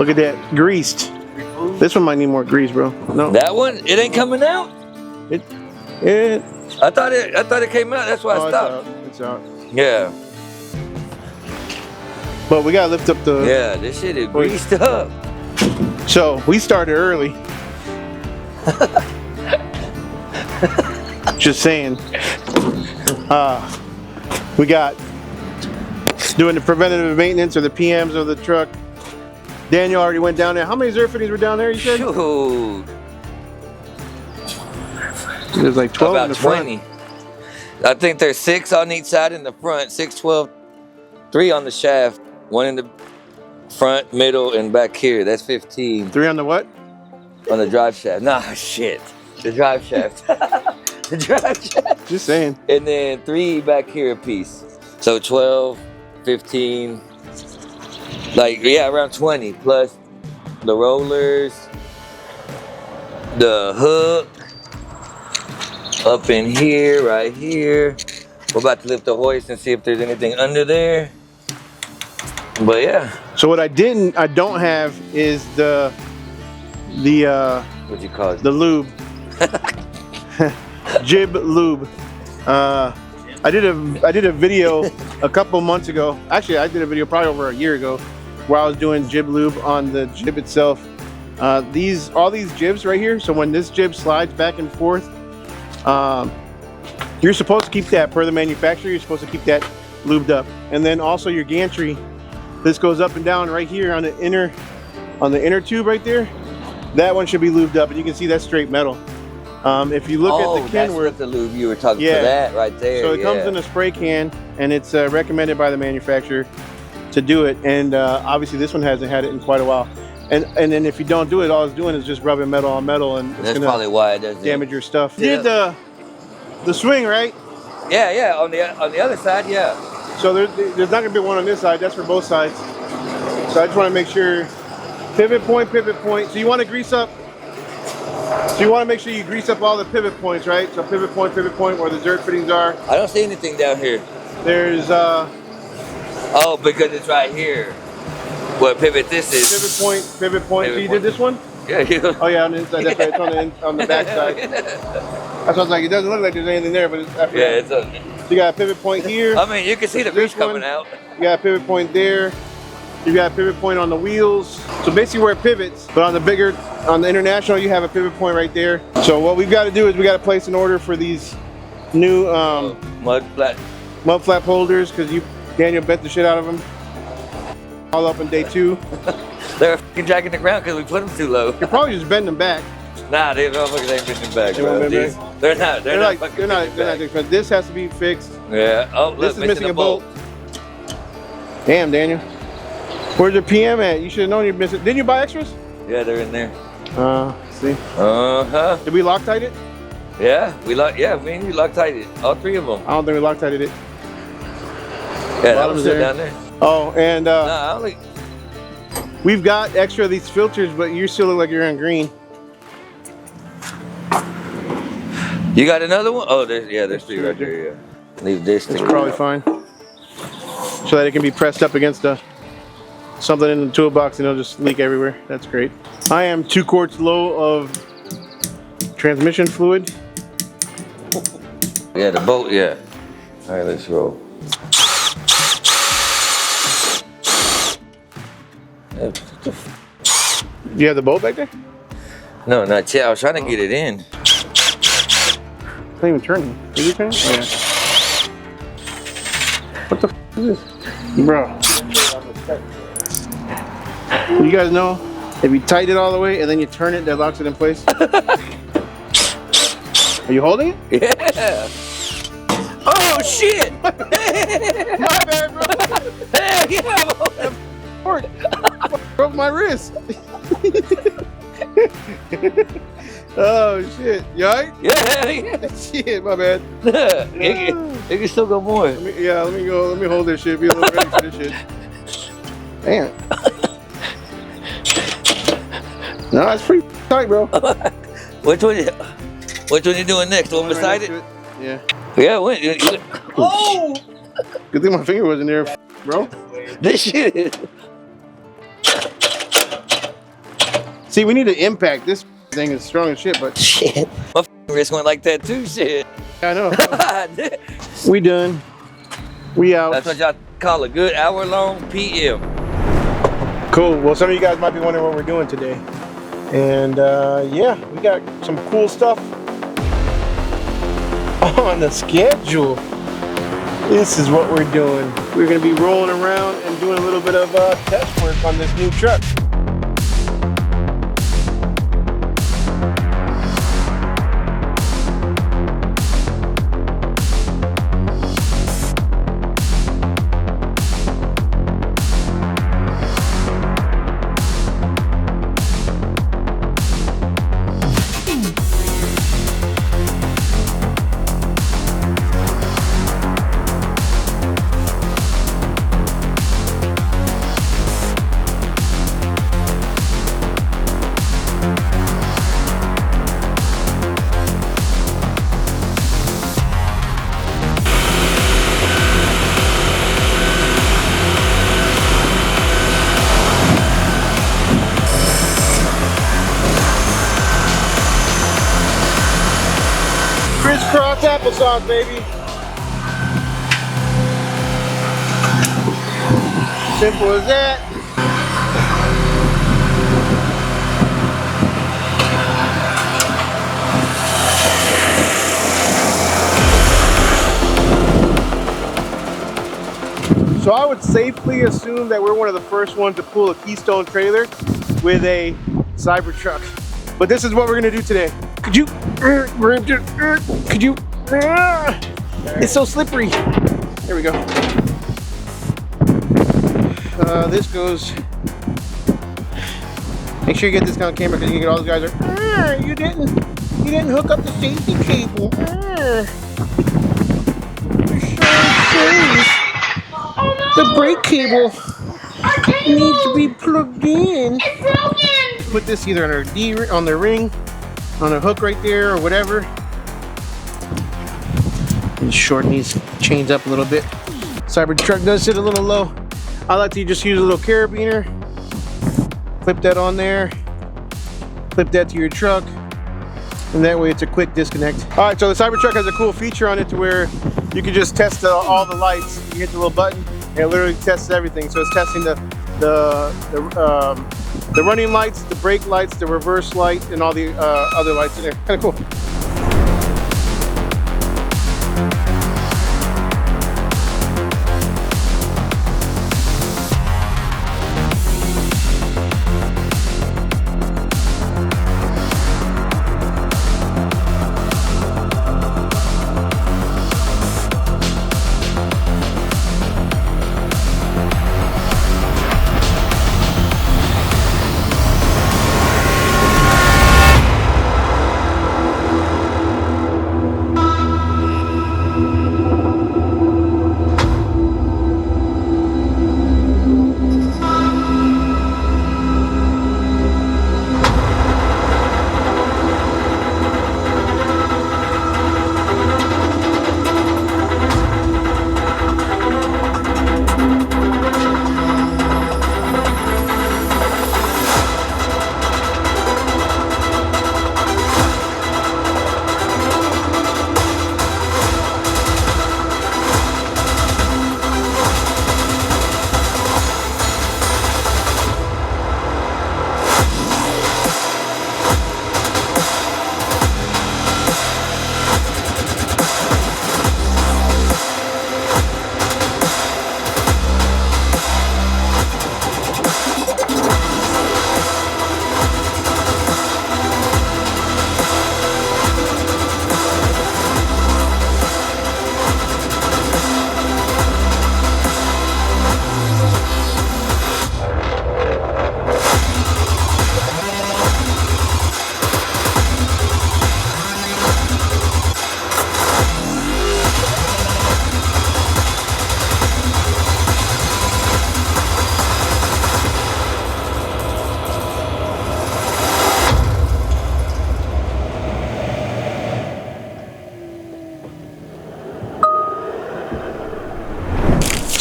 Look at that, greased. This one might need more grease, bro. No, that one, it ain't coming out. it. I thought it came out. That's why I stopped. It's out. Yeah. But we gotta lift up the. Yeah, this shit is greased up. So we started early. Just saying. We got doing the preventative maintenance or the PMs of the truck. Daniel already went down there. How many Zerf fittings were down there, you said? Shoot. There's like 12 About in the 20. front. I think there's 6 on each side in the front. 6, 12, 3 on the shaft. 1 in the front, middle, and back here. That's 15. 3 on the what? On the drive shaft. Nah, shit. The drive shaft. The drive shaft. Just saying. And then 3 back here a piece. So 12, 15. Like, yeah, around 20. Plus the rollers, the hook, up in here, right here. We're about to lift the hoist and see if there's anything under there. But yeah. So what I don't have is the What you call it? the lube. Jib lube. I did a video a couple months ago. Actually, I did a video probably over a year ago where I was doing jib lube on the jib itself. All these jibs right here. So when this jib slides back and forth, you're supposed to keep that per the manufacturer. You're supposed to keep that lubed up, and then also your gantry. This goes up and down right here on the inner tube right there. That one should be lubed up, and you can see that's straight metal. If you look at the Kenworth, that's the lube you were talking for that right there. So it comes in a spray can, and it's recommended by the manufacturer to do it. And obviously this one hasn't had it in quite a while. And then if you don't do it, all it's doing is just rubbing metal on metal, and it's that's probably why it doesn't damage your stuff. You did the swing, right? Yeah. On the other side, yeah. So there's not gonna be one on this side. That's for both sides. So I just want to make sure pivot point. So you want to grease up. So you want to make sure you grease up all the pivot points, right? So pivot point where the dirt fittings are. I don't see anything down here. There's oh, because it's right here. What pivot this is? Pivot point. So you did this one? Yeah. Oh yeah, on the inside. That's right. It's on the back side. That's what I was like. It doesn't look like there's anything there, but it's after yeah, that. it's a. So you got a pivot point here. I mean, you can see the grease coming out. You got a pivot point there. You got a pivot point on the wheels. So basically where it pivots, but on the International, you have a pivot point right there. So what we've got to do is we got to place an order for these new mud flap holders, because Daniel bent the shit out of them. All up on day 2. They're fucking dragging the ground because we put them too low. You probably just bend them back. Nah, they motherfuckers ain't bending back, bro. They're not. They're not. This has to be fixed. Yeah. Oh, look, this is missing a bolt. Damn, Daniel. Where's your PM at? You should have known you're missing. Didn't you buy extras? Yeah, they're in there. See. Did we Loctite it? Yeah, me and you Loctited it. All 3 of them. I don't think we Loctited it. Yeah, that was still down there. Oh, and nah, we've got extra of these filters, but you still look like you're in green. You got another one? Oh, there's 3 right there. Yeah. Leave this. It's probably fine. So that it can be pressed up against something in the toolbox and it'll just leak everywhere. That's great. I am 2 quarts low of transmission fluid. Yeah, the bolt, yeah. All right, let's roll. You have the bolt back there? No, not yet. I was trying to get it in. It's not even turning. Is it turning? Yeah. What the f is this? Bro. You guys know, if you tighten it all the way and then you turn it, that locks it in place. Are you holding it? Yeah. Oh, shit. My bad, bro. Hey, yeah. Broke my wrist. Oh shit! You alright? Yeah. Shit, my bad. It can still go more. Let me go. Let me hold this shit. Be a little ready for this shit. Damn. No, it's pretty tight, bro. Which one you doing next? The one beside it? Yeah. Yeah. Oh! Good thing my finger wasn't there, bro. This shit is. See, we need an impact. This thing is strong as shit, but Shit. My wrist went like that too, shit. I know. We done. We out. That's what y'all call a good hour-long PM. Cool. Well, some of you guys might be wondering what we're doing today. And yeah, we got some cool stuff on the schedule. This is what we're doing. We're gonna be rolling around and doing a little bit of test work on this new truck. Crisscross applesauce, baby. Simple as that. So I would safely assume that we're one of the first ones to pull a Keystone trailer with a Cybertruck. But this is what we're gonna do today. Could you, it's so slippery. There we go. This goes, make sure you get this on camera because you can get all those guys are, you didn't hook up the safety cable. The brake cable needs to be plugged in. It's broken! Put this either on the ring, on a hook right there, or whatever. And shorten these chains up a little bit. Cybertruck does sit a little low. I like to just use a little carabiner. Clip that on there. Clip that to your truck. And that way it's a quick disconnect. All right, so the Cybertruck has a cool feature on it to where you can just test all the lights. You hit the little button, and it literally tests everything. So it's testing the running lights, the brake lights, the reverse light, and all the other lights in there. Kind of cool.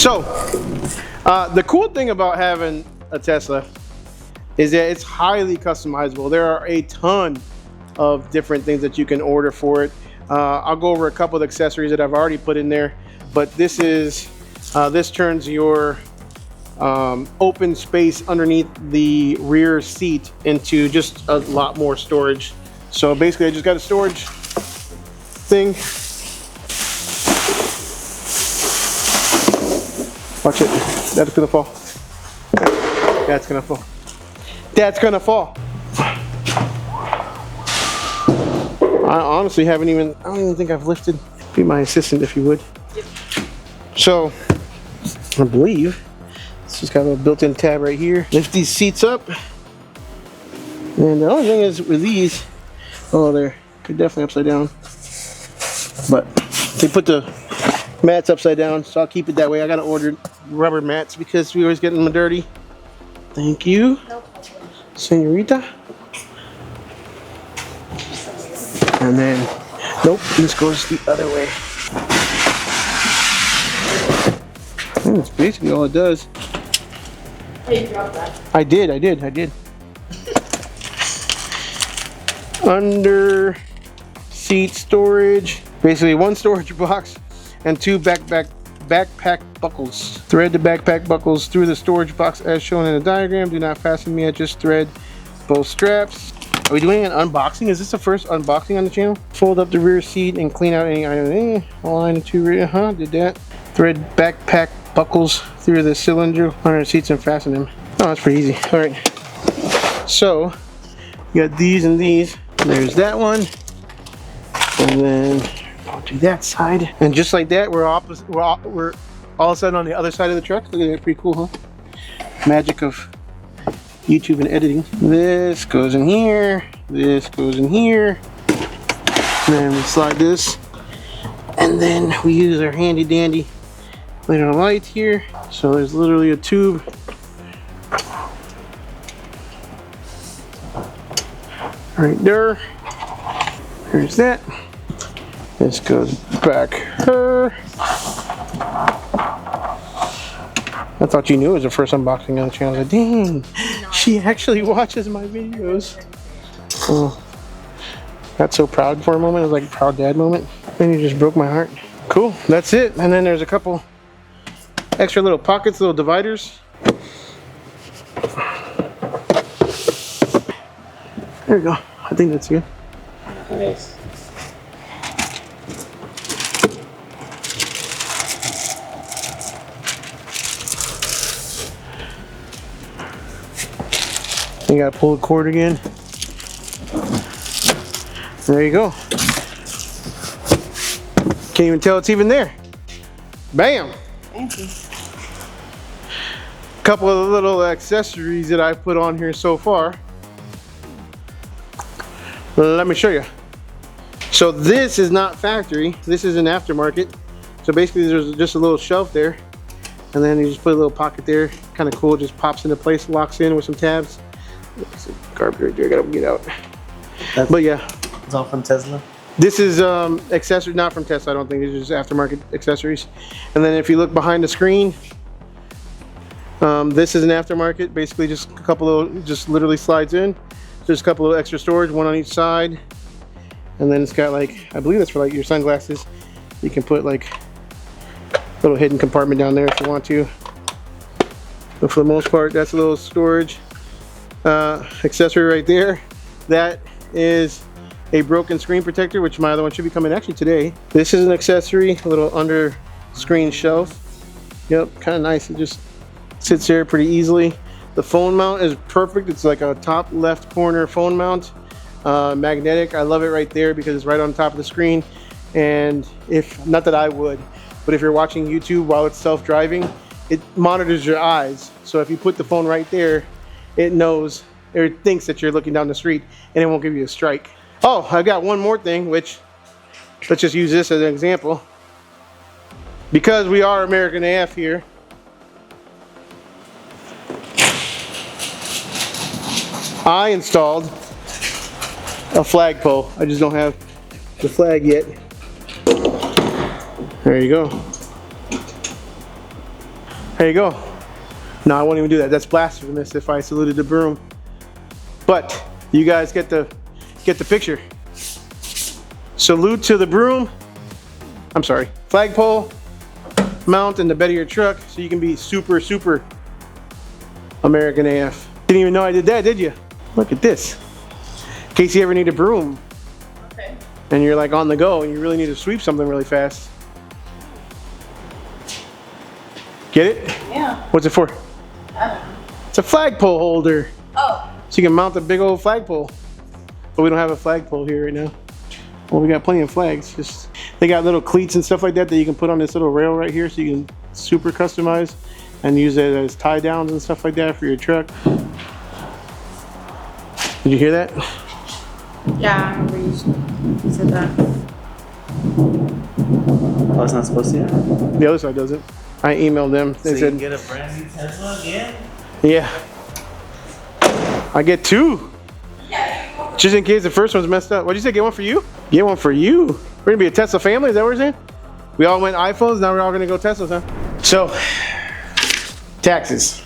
So, the cool thing about having a Tesla is that it's highly customizable. There are a ton of different things that you can order for it. I'll go over a couple of accessories that I've already put in there, but this turns your open space underneath the rear seat into just a lot more storage. So basically I just got a storage thing. Watch it, that's gonna fall. That's gonna fall. That's gonna fall. I honestly I don't even think I've lifted. Be my assistant if you would. So, I believe it's just got a little built-in tab right here. Lift these seats up. And the only thing is with these, oh, they're definitely upside down. But they put the mats upside down, so I'll keep it that way. I gotta order rubber mats because we always get them dirty. Thank you, no problem, señorita. And then, nope, this goes the other way. That's basically all it does. Oh, you dropped that. I did. Under seat storage, basically one storage box and two backpack buckles. Thread the backpack buckles through the storage box as shown in the diagram. Do not fasten me, just thread both straps. Are we doing an unboxing? Is this the first unboxing on the channel? Fold up the rear seat and clean out any item. Align the two rear, did that. Thread backpack buckles through the cylinder under the seats and fasten them. Oh, that's pretty easy. All right. So, you got these and these. There's that one. And then I'll do that side. And just like that, we're all of a sudden on the other side of the truck. Look at that, pretty cool, huh? Magic of YouTube and editing. This goes in here. This goes in here. And then we slide this. And then we use our handy dandy little light here. So there's literally a tube right there. There's that. This goes back here. I thought you knew it was the first unboxing on the channel. I was like, dang, she actually watches my videos. Oh, got so proud for a moment. It was like a proud dad moment. Then you just broke my heart. Cool, that's it. And then there's a couple extra little pockets, little dividers. There we go. I think that's good. Nice. You gotta pull the cord again. There you go. Can't even tell it's even there. Bam! Thank you. Couple of little accessories that I put on here so far. Let me show you. So this is not factory, this is an aftermarket. So basically there's just a little shelf there, and then you just put a little pocket there. Kind of cool, just pops into place, locks in with some tabs. There's a garbage right there, gotta get out. But yeah. It's all from Tesla? This is accessory, not from Tesla, I don't think. It's just aftermarket accessories. And then if you look behind the screen, this is an aftermarket. Basically just a couple of, just literally slides in. There's a couple of extra storage, one on each side. And then it's got like, I believe that's for like your sunglasses. You can put like a little hidden compartment down there if you want to. But for the most part, that's a little storage accessory right there. That is a broken screen protector, which my other one should be coming actually today. This is an accessory, a little under screen shelf. Yep, kind of nice. It just sits there pretty easily. The phone mount is perfect. It's like a top left corner phone mount, magnetic. I love it right there because it's right on top of the screen. And if, not that I would, but if you're watching YouTube while it's self-driving, it monitors your eyes. So if you put the phone right there, it knows, or it thinks that you're looking down the street and it won't give you a strike. Oh, I've got one more thing, which, let's just use this as an example. Because we are American AF here, I installed a flagpole. I just don't have the flag yet. There you go. There you go. No, I won't even do that. That's blasphemous if I saluted the broom. But you guys get the picture. Salute to the broom. I'm sorry, flagpole mount in the bed of your truck so you can be super, super American AF. Didn't even know I did that, did you? Look at this. In case you ever need a broom. Okay. And you're like on the go and you really need to sweep something really fast. Get it? Yeah. What's it for? I don't know. It's a flagpole holder. Oh. So you can mount a big old flagpole. But we don't have a flagpole here right now. Well, we got plenty of flags. Just they got little cleats and stuff like that that you can put on this little rail right here so you can super customize and use it as tie downs and stuff like that for your truck. Did you hear that? Yeah, I remember you said that. Oh, it's not supposed to? The other side doesn't. I emailed them. They So you said, can get a brand new Tesla again? yeah. I get two. Just in case the first one's messed up. What'd you say? Get one for you? Get one for you. We're gonna be a Tesla family. Is that what you're saying? We all went iPhones. Now we're all gonna go Teslas, huh? So, taxes.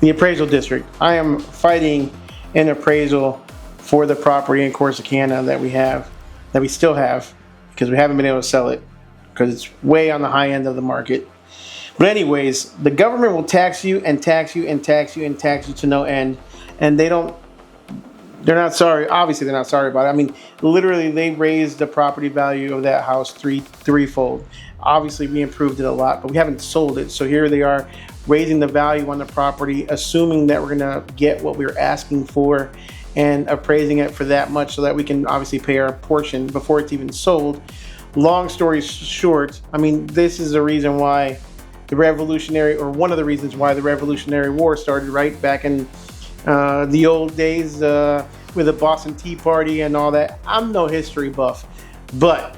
The appraisal district. I am fighting an appraisal for the property in Corsicana that we still have, because we haven't been able to sell it because it's way on the high end of the market. But anyways, the government will tax you and tax you and tax you and tax you to no end, and they're not sorry. Obviously, they're not sorry about it. I mean, literally, they raised the property value of that house threefold. Obviously, we improved it a lot, but we haven't sold it. So here they are raising the value on the property, assuming that we're gonna get what we're asking for and appraising it for that much so that we can obviously pay our portion before it's even sold. Long story short, I mean, this is the reason why the Revolutionary, or one of the reasons why the Revolutionary War started, right back in the old days with the Boston Tea Party and all that. I'm no history buff, but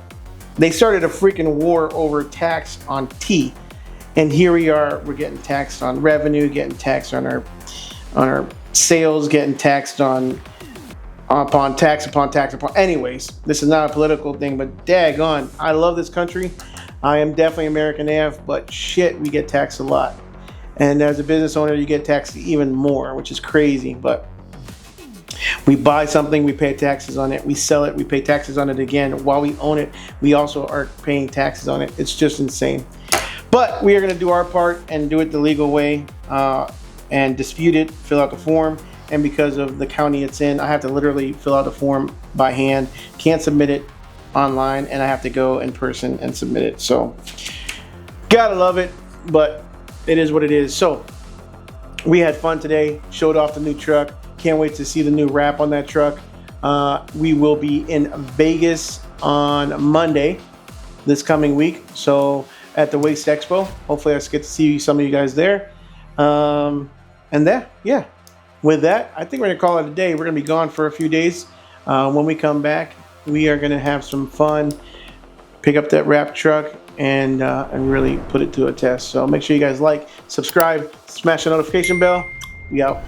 they started a freaking war over tax on tea, and here we are. We're getting taxed on revenue, getting taxed on our sales, getting taxed upon tax. Anyways, this is not a political thing, but daggone, I love this country. I am definitely American AF, but shit, we get taxed a lot. And as a business owner, you get taxed even more, which is crazy. But we buy something, we pay taxes on it. We sell it, we pay taxes on it again. While we own it, we also are paying taxes on it. It's just insane. But we are going to do our part and do it the legal way and dispute it, fill out the form. And because of the county it's in, I have to literally fill out the form by hand. Can't submit it online, and I have to go in person and submit it. So, gotta love it, but it is what it is. So, we had fun today, showed off the new truck. Can't wait to see the new wrap on that truck. We will be in Vegas on Monday this coming week. So, at the Waste Expo. Hopefully I get to see some of you guys there. And that, yeah. With that, I think we're gonna call it a day. We're gonna be gone for a few days. When we come back, we are gonna have some fun, pick up that wrap truck, and really put it to a test. So make sure you guys like, subscribe, smash the notification bell. We out.